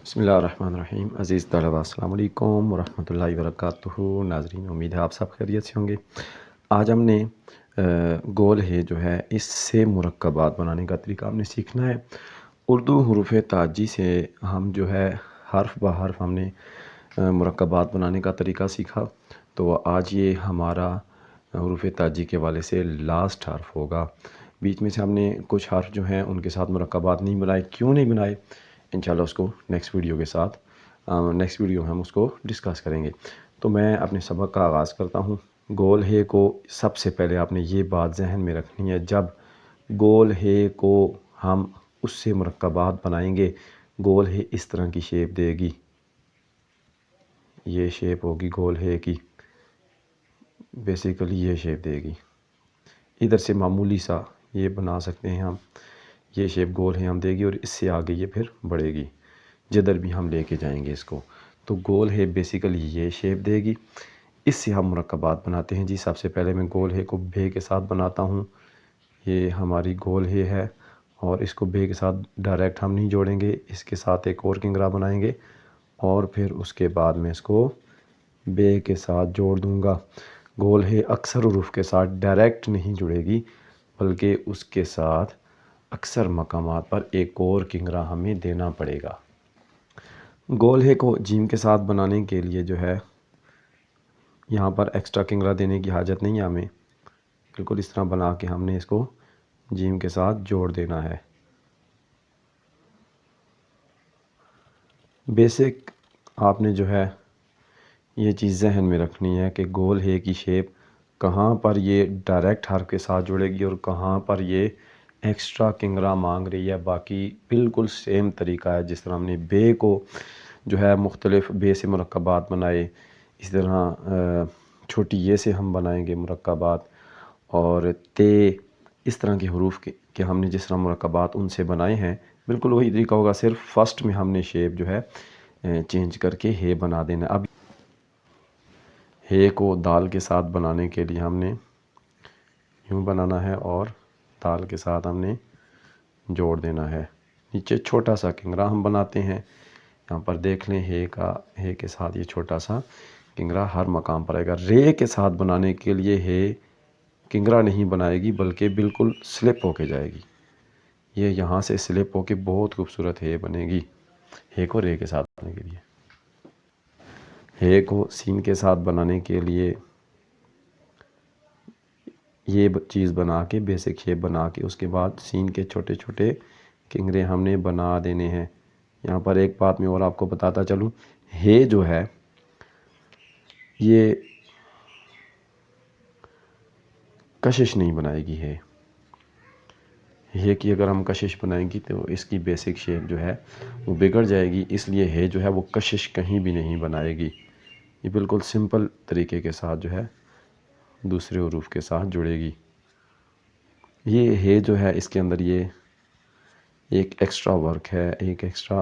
بسم اللہ الرحمن الرحیم۔ عزیز طلباء، السلام علیکم ورحمۃ اللہ وبرکاتہ۔ ناظرین، امید ہے آپ سب خیریت سے ہوں گے۔ آج ہم نے گول ہے جو ہے اس سے مرکبات بنانے کا طریقہ ہم نے سیکھنا ہے۔ اردو حروف تاجی سے ہم جو ہے حرف بہ حرف ہم نے مرکبات بنانے کا طریقہ سیکھا، تو آج یہ ہمارا حروف تاجی کے والے سے لاسٹ حرف ہوگا۔ بیچ میں سے ہم نے کچھ حرف جو ہیں ان کے ساتھ مرکبات نہیں بنائے۔ کیوں نہیں بنائے؟ انشاءاللہ اس کو نیکسٹ ویڈیو میں ہم اس کو ڈسکس کریں گے۔ تو میں اپنے سبق کا آغاز کرتا ہوں۔ گول ہے کو سب سے پہلے آپ نے یہ بات ذہن میں رکھنی ہے، جب گول ہے کو ہم اس سے مرکبات بنائیں گے، گول ہے اس طرح کی شیپ دے گی، یہ شیپ ہوگی گول ہے کی، بیسیکلی یہ شیپ دے گی۔ ادھر سے معمولی سا یہ بنا سکتے ہیں ہم، یہ شیپ گول ہے ہم دے گی، اور اس سے آگے یہ پھر بڑھے گی جدھر بھی ہم لے کے جائیں گے اس کو۔ تو گول ہے بیسیکلی یہ شیپ دے گی، اس سے ہم مرکبات بناتے ہیں۔ جی سب سے پہلے میں گول ہے کو بے کے ساتھ بناتا ہوں۔ یہ ہماری گول ہے اور اس کو بے کے ساتھ ڈائریکٹ ہم نہیں جوڑیں گے، اس کے ساتھ ایک اور کنگرا بنائیں گے، اور پھر اس کے بعد میں اس کو بے کے ساتھ جوڑ دوں گا۔ گول ہے اکثر حروف کے ساتھ ڈائریکٹ نہیں جڑے گی، بلکہ اس کے ساتھ اکثر مقامات پر ایک اور کنگرا ہمیں دینا پڑے گا۔ گول ہے کو جیم کے ساتھ بنانے کے لیے جو ہے یہاں پر ایکسٹرا کنگرا دینے کی حاجت نہیں ہے ہمیں، بالکل اس طرح بنا کے ہم نے اس کو جیم کے ساتھ جوڑ دینا ہے۔ بیسک آپ نے جو ہے یہ چیز ذہن میں رکھنی ہے کہ گول ہے کی شیپ کہاں پر یہ ڈائریکٹ حرف کے ساتھ جڑے گی اور کہاں پر یہ ایکسٹرا کنگرا مانگ رہی ہے۔ باقی بالکل سیم طریقہ ہے جس طرح ہم نے بے کو جو ہے مختلف بے سے مرکبات بنائے، اس طرح چھوٹی یہ سے ہم بنائیں گے مرکبات، اور تے اس طرح کے حروف کے ہم نے جس طرح مرکبات ان سے بنائے ہیں، بالکل وہی طریقہ ہوگا، صرف فرسٹ میں ہم نے شیپ جو ہے چینج کر کے ہے بنا دینا۔ اب ہے کو دال کے ساتھ بنانے کے لیے ہم نے یوں بنانا ہے اور دال کے ساتھ ہم نے جوڑ دینا ہے۔ نیچے چھوٹا سا کنگرا ہم بناتے ہیں، یہاں پر دیکھ لیں ہے کے ساتھ یہ چھوٹا سا کنگرا ہر مقام پر آئے گا۔ رے کے ساتھ بنانے کے لیے ہے کنگرا نہیں بنائے گی، بلکہ بالکل سلپ ہو کے جائے گی، یہ یہاں سے سلپ ہو کے بہت خوبصورت ہے بنے گی۔ ہے کو رے کے ساتھ بنانے کے لیے، ہے کو سین کے ساتھ بنانے کے لیے یہ چیز بنا کے بیسک شیپ بنا کے اس کے بعد سین کے چھوٹے چھوٹے کنگرے ہم نے بنا دینے ہیں۔ یہاں پر ایک بات میں اور آپ کو بتاتا چلوں، ہے جو ہے یہ کشش نہیں بنائے گی، ہے کی اگر ہم کشش بنائیں گی تو اس کی بیسک شیپ جو ہے وہ بگڑ جائے گی، اس لیے ہے جو ہے وہ کشش کہیں بھی نہیں بنائے گی، یہ بالکل سمپل طریقے کے ساتھ جو ہے دوسرے حروف کے ساتھ جڑے گی۔ یہ ہے جو ہے اس کے اندر یہ ایک ایکسٹرا ورک ہے، ایک ایکسٹرا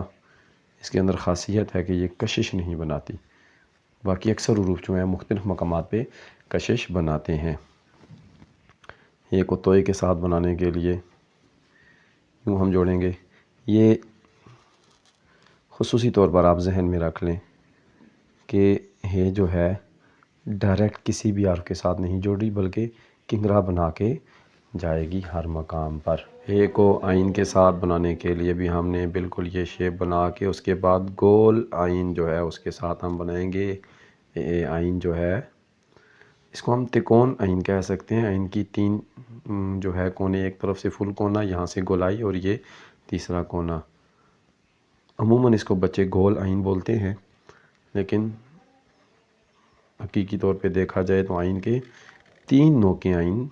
اس کے اندر خاصیت ہے کہ یہ کشش نہیں بناتی، باقی اکثر حروف جو ہیں مختلف مقامات پہ کشش بناتے ہیں۔ یہ کو توئے کے ساتھ بنانے کے لیے یوں ہم جوڑیں گے۔ یہ خصوصی طور پر آپ ذہن میں رکھ لیں کہ ہے جو ہے ڈائریکٹ کسی بھی حرف کے ساتھ نہیں جوڑ رہی، بلکہ کنگرا بنا کے جائے گی ہر مقام پر۔ ہے کو آئین کے ساتھ بنانے کے لیے بھی ہم نے بالکل یہ شیپ بنا کے اس کے بعد گول آئین جو ہے اس کے ساتھ ہم بنائیں گے۔ آئین جو ہے اس کو ہم تکون آئین کہہ سکتے ہیں۔ آئین کی تین جو ہے کونے، ایک طرف سے فل کونا، یہاں سے گولائی، اور یہ تیسرا کونا۔ عموماً اس کو بچے گول آئین بولتے ہیں، لیکن حقیقی طور پہ دیکھا جائے تو آئین کے تین نوکیں آئین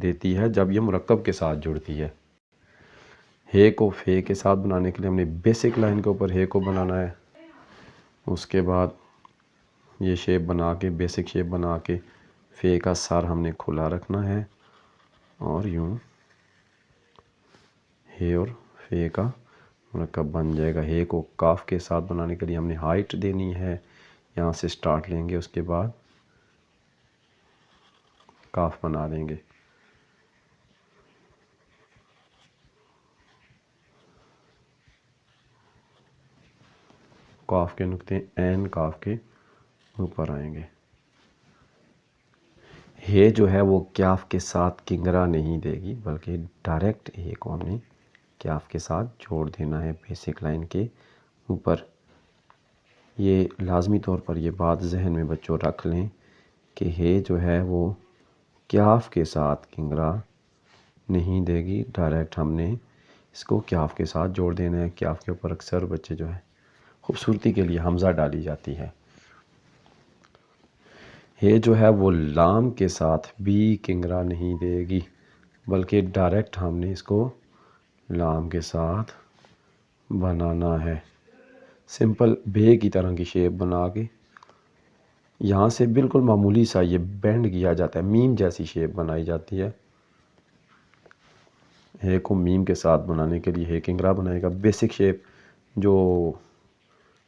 دیتی ہے جب یہ مرکب کے ساتھ جڑتی ہے۔ ہے کو فے کے ساتھ بنانے کے لیے ہم نے بیسک لائن کے اوپر ہے کو بنانا ہے، اس کے بعد یہ شیپ بنا کے بیسک شیپ بنا کے فے کا سر ہم نے کھلا رکھنا ہے، اور یوں ہے اور فے کا مرکب بن جائے گا۔ ہے کو کاف کے ساتھ بنانے کے لیے ہم نے ہائٹ دینی ہے، یہاں سے سٹارٹ لیں گے، اس کے بعد کاف بنا دیں گے۔ کاف کے نقطے عین کاف کے اوپر آئیں گے۔ ہے جو ہے وہ کیاف کے ساتھ کنگرا نہیں دے گی، بلکہ ڈائریکٹ ہے کو ہم نے کیاف کے ساتھ جوڑ دینا ہے بیسک لائن کے اوپر۔ یہ لازمی طور پر یہ بات ذہن میں بچوں رکھ لیں کہ ہے جو ہے وہ کیاف کے ساتھ کنگرا نہیں دے گی، ڈائریکٹ ہم نے اس کو کیاف کے ساتھ جوڑ دینا ہے۔ کیاف کے اوپر اکثر بچے جو ہے خوبصورتی کے لیے حمزہ ڈالی جاتی ہے۔ ہے جو ہے وہ لام کے ساتھ بھی کنگرا نہیں دے گی، بلکہ ڈائریکٹ ہم نے اس کو لام کے ساتھ بنانا ہے۔ سمپل بے کی طرح کی شیپ بنا کے یہاں سے بالکل معمولی سا یہ بینڈ کیا جاتا ہے، میم جیسی شیپ بنائی جاتی ہے۔ ہے کو میم کے ساتھ بنانے کے لیے ہے کنگرا بنائے گا۔ بیسک شیپ جو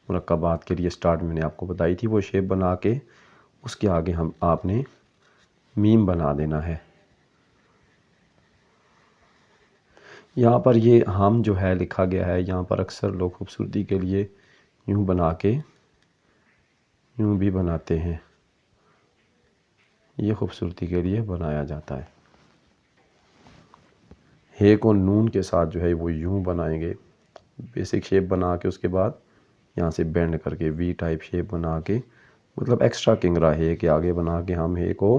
مرکبات کے لیے سٹارٹ میں نے آپ کو بتائی تھی وہ شیپ بنا کے اس کے آگے آپ نے میم بنا دینا ہے۔ یہاں پر یہ ہم جو ہے لکھا گیا ہے، یہاں پر اکثر لوگ خوبصورتی کے لیے یوں بنا کے یوں بھی بناتے ہیں، یہ خوبصورتی کے لیے بنایا جاتا ہے۔ ہے کو نون کے ساتھ جو ہے وہ یوں بنائیں گے، بیسک شیپ بنا کے اس کے بعد یہاں سے بینڈ کر کے وی ٹائپ شیپ بنا کے، مطلب ایکسٹرا کنگرا ہے کے آگے بنا کے ہم ہے کو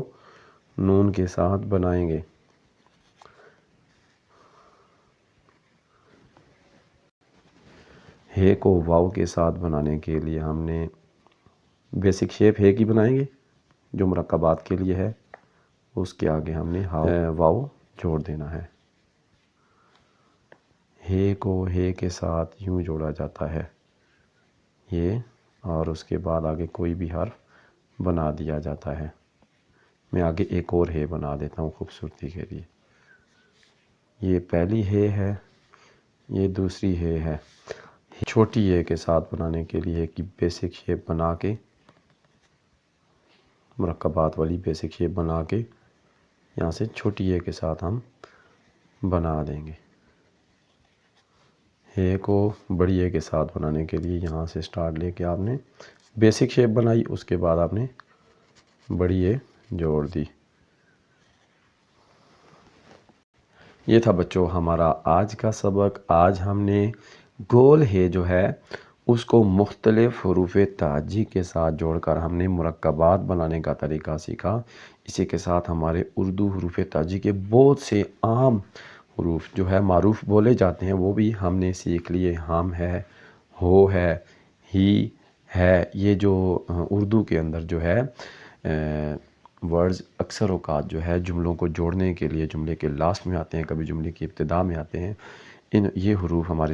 نون کے ساتھ بنائیں گے۔ ہے کو واو کے ساتھ بنانے کے لیے ہم نے بیسک شیپ ہے کی بنائیں گے جو مرکبات کے لیے ہے، اس کے آگے ہم نے واو جوڑ دینا ہے۔ ہے کو ہے کے ساتھ یوں جوڑا جاتا ہے یہ، اور اس کے بعد آگے کوئی بھی حرف بنا دیا جاتا ہے۔ میں آگے ایک اور ہے بنا دیتا ہوں خوبصورتی کے لیے۔ یہ پہلی ہے، یہ دوسری ہے۔ چھوٹی ہے کے ساتھ بنانے کے لیے کہ بیسک شیپ بنا کے، مرکبات والی بیسک شیپ بنا کے یہاں سے چھوٹی ہے کے ساتھ ہم بنا دیں گے۔ ہے کو بڑی ہے کے ساتھ بنانے کے لیے یہاں سے سٹارٹ لے کے آپ نے بیسک شیپ بنائی، اس کے بعد آپ نے بڑی ہے جوڑ دی۔ یہ تھا بچوں ہمارا آج کا سبق۔ آج ہم نے گول ہے جو ہے اس کو مختلف حروف تہجی کے ساتھ جوڑ کر ہم نے مرکبات بنانے کا طریقہ سیکھا۔ اسی کے ساتھ ہمارے اردو حروف تہجی کے بہت سے عام حروف جو ہے معروف بولے جاتے ہیں وہ بھی ہم نے سیکھ لیے۔ ہم ہے، ہو ہے، ہی ہے، یہ جو اردو کے اندر جو ہے ورڈز اکثر اوقات جو ہے جملوں کو جوڑنے کے لیے جملے کے لاسٹ میں آتے ہیں، کبھی جملے کی ابتدا میں آتے ہیں۔ یہ حروف ہمارے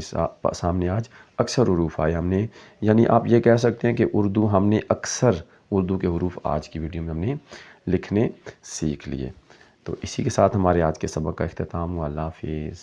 سامنے آج اکثر حروف آئے ہم نے، یعنی آپ یہ کہہ سکتے ہیں کہ اردو ہم نے اکثر اردو کے حروف آج کی ویڈیو میں ہم نے لکھنے سیکھ لیے۔ تو اسی کے ساتھ ہمارے آج کے سبق کا اختتام ہوا۔ اللہ حافظ۔